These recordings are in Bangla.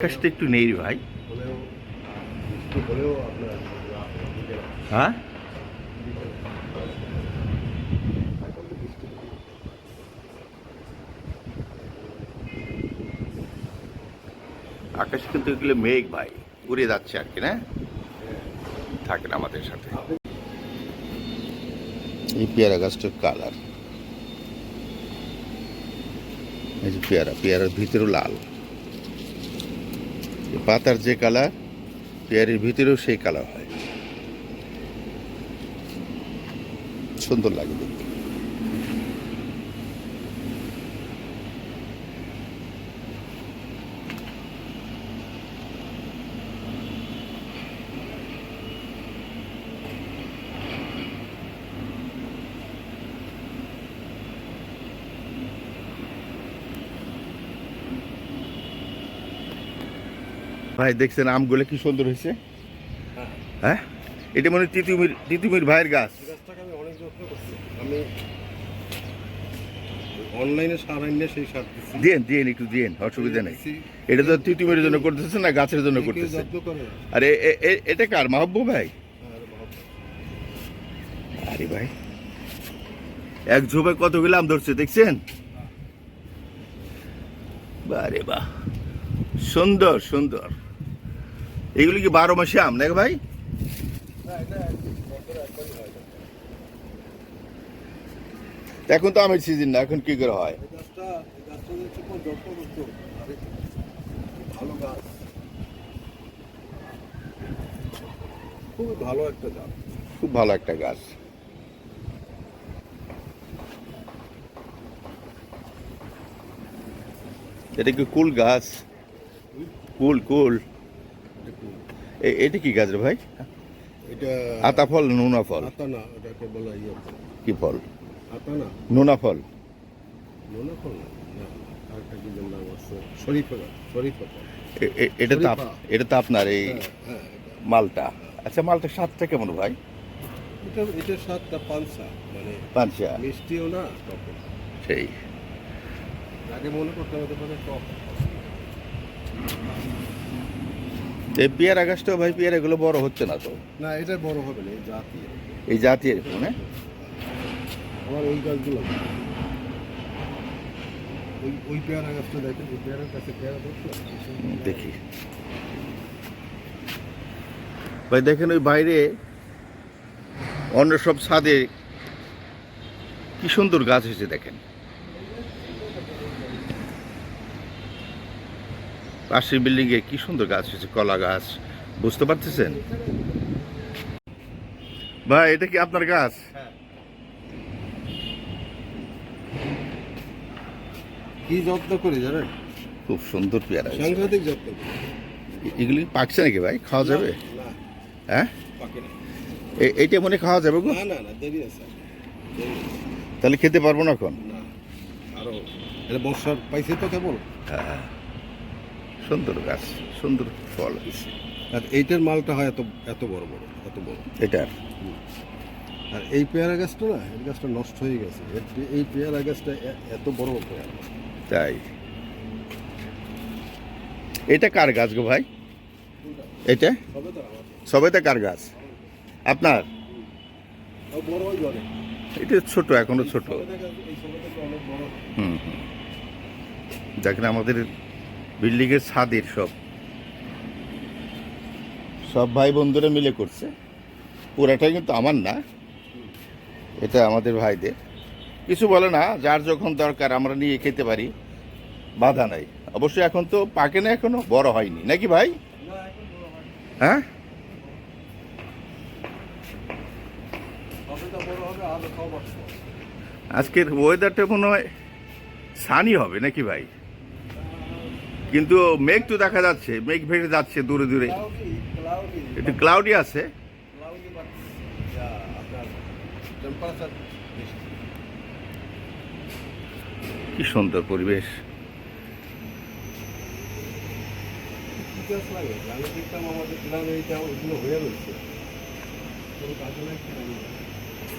আকাশটা একটু নেই রে ভাই। হ্যাঁ, আকাশ কিন্তু এগুলো মেঘ ভাই, উড়ে যাচ্ছে আর কি, না থাকেন আমাদের সাথে। এই পেয়ারা গাছটার কালার, এই যে পেয়ারার ভিতরেও লাল, পাতার যে কালার পেয়ারের ভিতরেও সেই কালার হয়, সুন্দর লাগে দেখতে। ভাই দেখছেন আমগুলো কি সুন্দর হয়েছে? হ্যাঁ, এটা মনে হয় তিতুমির ভাইয়ের গাছ। আমি অনেক যত্ন করছি। আমি অনলাইনে সার আনিয়ে সেই সার দিচ্ছি। দিয়েন একটু দিয়েন, অসুবিধা নেই। এটা তো তিতুমিরের জন্য করতেছে না, গাছের জন্য করতেছে। আরে এটা কার? মাহবুব ভাই? আরে ভাই, এক ঝোপে কতগুলো আম ধরছে দেখছেন? বারে বাহ, সুন্দর সুন্দর। এগুলি কি 12 মাসে আম নাকি ভাই? এখন তো আমের সিজন না, এখন কি করে হয়? খুব ভালো একটা গাছ, খুব ভালো একটা গাছ। এটা কি কুল গাছ? কুল এটা কি গাছ রে ভাই? এটা আতা ফল, নোনা ফল? আতা না, এটাকে বলা কি ফল? আতা না, নোনা ফল? নোনা ফল না, আরেকটা কি যেন নাম আছে, শরীফা গাছ, শরীফা ফল। এটা তো আপনার এই হ্যাঁ, মালটা। আচ্ছা, মালটা স্বাদটা কেমন ভাই? এটার স্বাদটা পানসা, মানে পাঁচা মিষ্টিও না, টকও না। সেই। আগে মনে করতাম হতে পারে টক। এই পেয়ারা গাছটাও ভাই, পেয়ারাগুলো বড় হচ্ছে না তো? না, এটা বড় হবে না, এই জাতি। এই জাতি এরকম না? আমার ওই গাছগুলো, ওই পেয়ারা গাছটা দেখেন, ওই পেয়ারার কাছে পেয়ারা ধরছে। দেখি ভাই, দেখেন ওই বাইরে অন্য সব ছাদে কি সুন্দর গাছ হয়েছে দেখেন। পাশের বিল্ডিং এ কি সুন্দর গাছ হয়েছে, কলা গাছ। বুঝতে পারতেছেন ভাই, এটা কি আপনার গাছ? কি যত্ন করি জানেন? খুব সুন্দর পেয়ারা হয়েছে। সাংঘাতিক যত্ন করি। এগুলি পাকছে নাকি ভাই? খাওয়া যাবে? না, হ্যাঁ, পাকে না। এইটা মনে খাওয়া যাবে গো? না, দেরি আছে, দেরি আছে। তাহলে খেতে পারবো না এখন? না, আরো এটা বর্ষার পাইছে তো কেবল। হ্যাঁ, সুন্দর গাছ, সুন্দর ফল হয়েছে। আর এইটার মালটা হয় এত বড়, এত বড় এটার। আর এই পেয়ারা গাছটা না, এই গাছটা নষ্ট হয়ে গেছে। এই পেয়ারা গাছটা এত বড় পেয়ারা। তাই? এটা কার গাছ গো ভাই? এটা তবে তো আমার সবাই তো কার গাছ? আপনার? বড় ওই জলে এটা ছোট, এখনো ছোট। এই সবেটা অনেক বড়। হুম, দেখেন আমাদের বিল্ডিং এর ছাদের সব ভাই বন্ধুরা মিলে করছে। পুরাটাই কিন্তু আমার না, এটা আমাদের ভাইদের। কিছু বলে না, যার যখন দরকার আমরা নিয়ে খেতে পারি, বাধা নাই। অবশ্যই এখন তো পাকে না, এখনো বড় হয়নি নাকি ভাই? হ্যাঁ, আজকের ওয়েদারটা মনে হয় সানি হবে নাকি ভাই? কিন্তু মেঘ তো দেখা যাচ্ছে, মেঘ ভেসে যাচ্ছে দূরে দূরে, একটু ক্লাউডি আছে। কি সুন্দর পরিবেশ।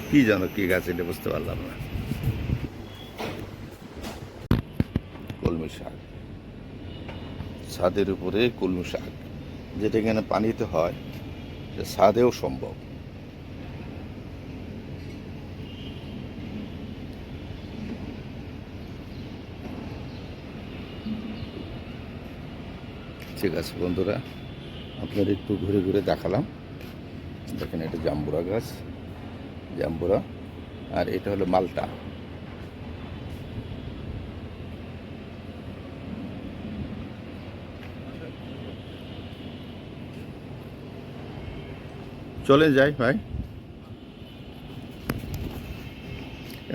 কি জানো কি গাছ, এটা বুঝতে পারলাম না। কলমি শাক। ছাদের উপরে কলমি শাক, যেটা এখানে পানিতে হয়, সে ছাদেও সম্ভব। ঠিক আছে বন্ধুরা, আপনার একটু ঘুরে ঘুরে দেখালাম। দেখেন এটা জাম্বুরা গাছ, জাম্বুরা, আর এটা হলো মালটা। চলে যাই ভাই।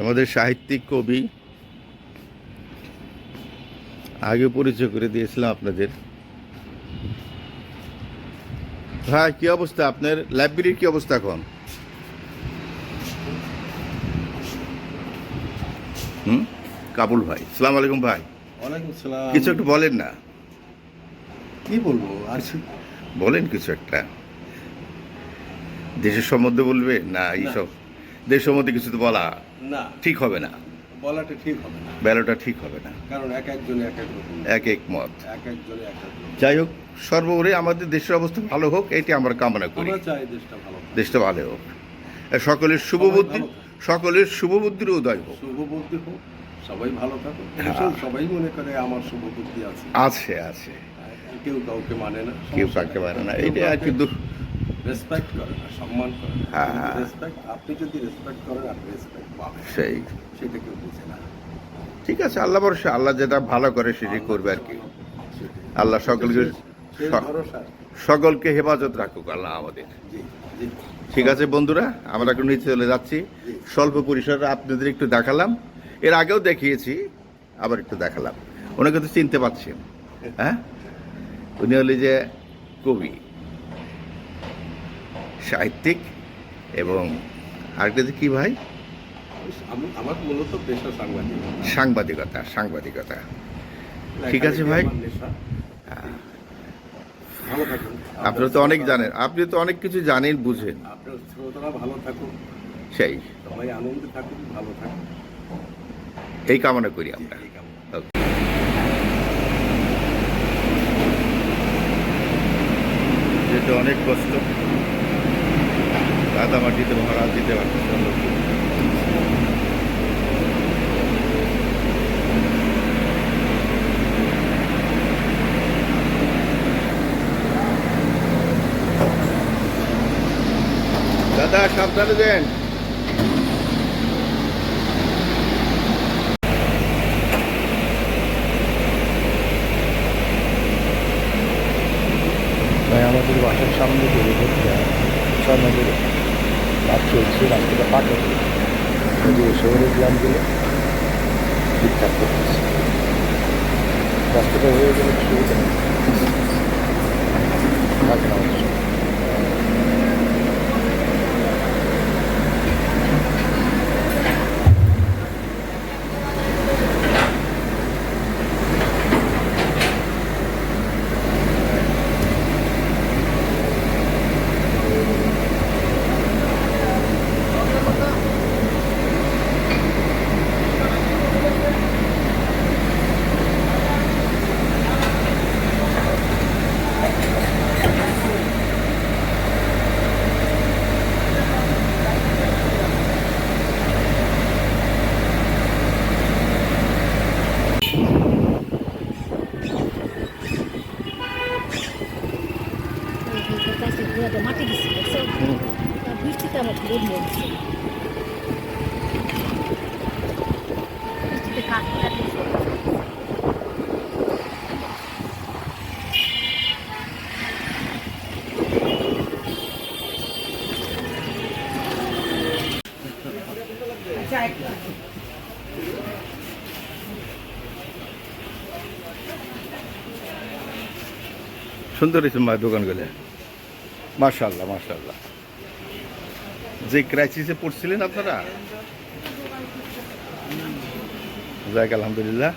আমাদের সাহিত্যিক কবি, আগে পরিচয় করে দিয়েছিলাম আপনাদের। ভাই কি অবস্থা আপনার লাইব্রেরির, কি অবস্থা এখন? কাবুল ভাই, সালাম আলাইকুম ভাই। ওয়ালাইকুম আসসালাম। কিছু একটু বলেন না, কি বলবো আর বলেন কিছু একটা। দেশের সম্বন্ধে বলবে না? এইসব দেশের সম্বন্ধে কিছু তো বলা না, ঠিক হবে না, বলাটা ঠিক হবে না, বেলাটা ঠিক হবে না, কারণ এক একজনে এক এক রকম, এক এক মত। এক একজনে এক এক রকম। যাই হোক, সর্বোপরি আমাদের দেশের অবস্থা ভালো হোক, এটি আমরা কামনা করি। আমরা চাই দেশটা ভালো হোক। দেশটা ভালো হোক, আর সকলের শুভবুদ্ধি, সকলের শুভবুদ্ধির উদয় হোক। শুভবুদ্ধি হোক, সবাই ভালো থাকুক। হ্যাঁ। সবাই মনে করে আমার শুভবুদ্ধি আছে, আছে আছে, কেউ কাউকে মানে না, কেউ কাউকে পারে না, এটা আর কি রেসপেক্ট করে না, সম্মান করে না। হ্যাঁ। রেসপেক্ট, আপনি যদি রেসপেক্ট করেন আপনি রেসপেক্ট পাবেন, সেই। সেটা কেউ বুঝে না। ঠিক আছে, আল্লাহ ভরসা, আল্লাহ যেটা ভালো করে সেটাই করবে আর কি। আল্লাহ সকলকে সেই ভরসা। সকলকে হেফাজত রাখুক আল্লাহ আমাদের। জি জি। ঠিক আছে বন্ধুরা, আমরা এখন নিচে চলে যাচ্ছি। স্বল্প পরিসরে আপনাদের একটু দেখালাম, এর আগেও দেখিয়েছি, আবার একটু দেখালাম। ওনাকে তো চিনতে পারছেন, হ্যাঁ? উনি হলি যে কবি, সাহিত্যিক, এবং আরেকটা যে কি ভাই, আমার মূলত পেশা সাংবাদিকতা। সাংবাদিকতা, সাংবাদিকতা। ঠিক আছে ভাই। আমার নেশা। ভালো থাকুন। আপনারা তো অনেক জানেন, আপনি তো অনেক কিছু জানেন, বুঝেন, আপনার শ্রোতারা ভালো থাকুন, সেই সবাই আনন্দে থাকুন, ভালো থাকুন, এই কামনা করি আমরা। এই কামনা। Okay. যেতে অনেক কষ্ট, কাদা মাটিতে ভরা, দিতে পারছে না। দাদা সাবধানে দেন। আমাদের বাসার সামনে গেলে ধরতে আমাদের কাজ চলছে, রাস্তাটা পাকা যদি শহরের গ্রামগুলো ঠিকঠাক করতেছে, রাস্তাটা হয়ে গেলে সুবিধা নেই, থাকে না আমাদের। মাটি দিচ্ছি, বৃষ্টিতে আমার বদলে গেছে, বৃষ্টিতে কাঠ সুন্দর হয়েছে মা দোকানগুলো, মাশাআল্লাহ মাশাআল্লাহ। যে ক্রাইসিসে পড়ছিলেন আপনারা, যাক আলহামদুলিল্লাহ।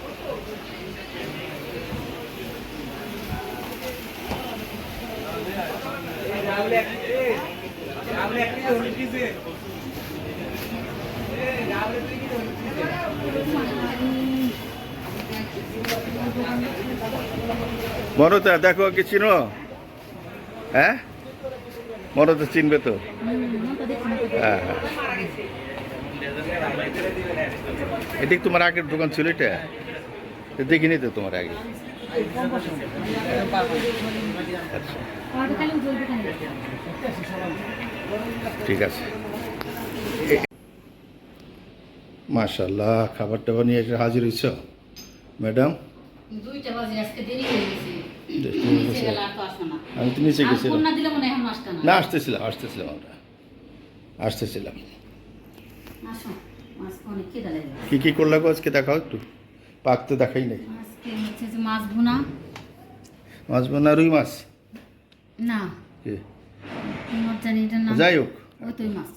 মরতা দেখো কি চিনো? হ্যাঁ, মরতা চিনবে তো? হ্যাঁ হ্যাঁ, এটা কি তোমার আগের দোকান ছিল? এটা দেখিনি তো তোমার আগে। আচ্ছা, ঠিক আছে। মাশাআল্লাহ, খাবার টাবার নিয়ে এসে হাজির হয়েছ ম্যাডাম। 2টা বাজে, আজকে দেরি হয়ে গেছে। দেখতে নিচে বসে। গেলে আর তো আসো না। আমি তো নিচে আর গেছিলাম। ফোন না দিলে মনে হয় এখন আসতা না। না, আসতেছিলাম আমরা আসতেছিলাম। আসো, আজকে অনেক খিদা লেগে গেছে। কি করলা গো আজকে? দেখাও একটু। পাক তো দেখাই নাই। আজকে হচ্ছে যে মাছ ভুনা। মাছ বোনা, রুই মাছ? না, কি? তোমার জানি এটার নাম। যাই হোক, ওই তো ওই মাছ।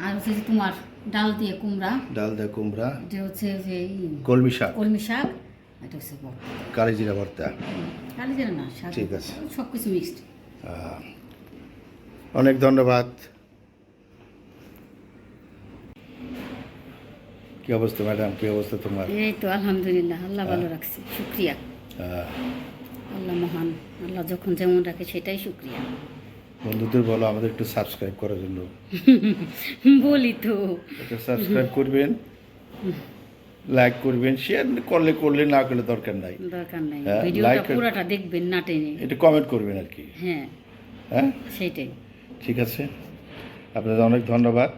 আর হচ্ছে যে তোমার ডাল দিয়ে কুমড়া। ডাল দা কুমড়া, এটা হচ্ছে যে কলমি শাক, কলমি শাক। এটা হচ্ছে বড় কালি জিরা ভর্তা। কালি যেন না শাক। ঠিক আছে। সব কিছু মিক্সড। অনেক ধন্যবাদ। কি অবস্থা ম্যাডাম? কি অবস্থা তোমার? এই তো আলহামদুলিল্লাহ, আল্লাহ ভালো রাখছে, শুক্রিয়া। আহ, আল্লাহ মহান, আল্লাহ যখন যেমন রাখে সেটাই শুক্রিয়া। বন্ধুদের বলো আমাদের একটু সাবস্ক্রাইব করার জন্য। বলি তো। এটা সাবস্ক্রাইব করবেন, লাইক করবেন, শেয়ার করলে না করলে দরকার নাই। দরকার নাই, হ্যাঁ, ভিডিওটা like- পুরোটা দেখবেন না টেনে। এটা কমেন্ট করবেন আর কি। হ্যাঁ, হ্যাঁ, সেটাই। ঠিক আছে। আপনাদের অনেক ধন্যবাদ।